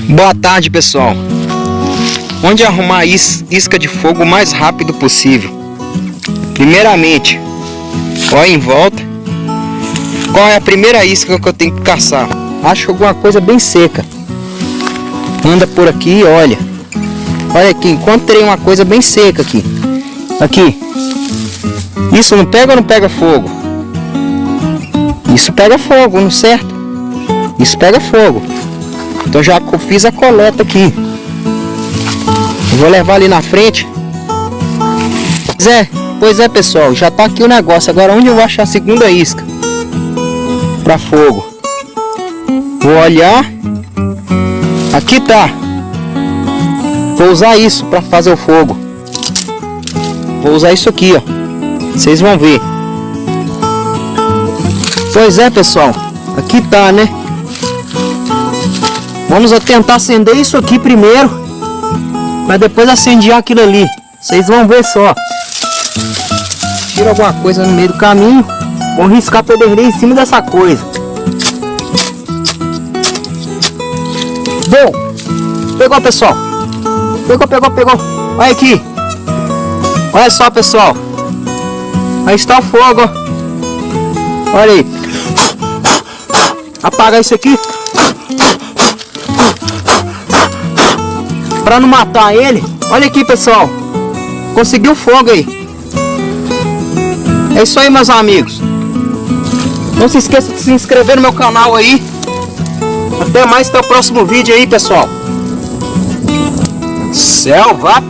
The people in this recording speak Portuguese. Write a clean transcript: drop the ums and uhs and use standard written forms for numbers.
Boa tarde, pessoal. Onde arrumar isca de fogo o mais rápido possível? Primeiramente, olha em volta. Qual é a primeira isca que eu tenho que caçar? Acho alguma coisa bem seca. Anda por aqui, olha. Olha aqui, encontrei uma coisa bem seca aqui. Aqui. Isso não pega ou não pega fogo? Isso pega fogo, não é certo? Isso pega fogo. Então já fiz a coleta aqui. Eu vou levar ali na frente. Pois é, pessoal, já tá aqui o negócio. Agora onde eu vou achar a segunda isca para fogo? Vou olhar. Aqui tá. Vou usar isso para fazer o fogo. Vou usar isso aqui, ó. Vocês vão ver. Pois é, pessoal. Aqui tá, né? Vamos tentar acender isso aqui primeiro, mas depois acender aquilo ali. Vocês vão ver só. Tira alguma coisa no meio do caminho. Vamos riscar pedreiro em cima dessa coisa. Bom, pegou, pessoal. Pegou. Olha aqui. Olha só, pessoal. Aí está o fogo, ó. Olha aí. Apagar isso aqui para não matar ele. Olha aqui, pessoal. Conseguiu fogo aí. É isso aí, meus amigos. Não se esqueça de se inscrever no meu canal aí. Até mais, até o próximo vídeo aí, pessoal. Selva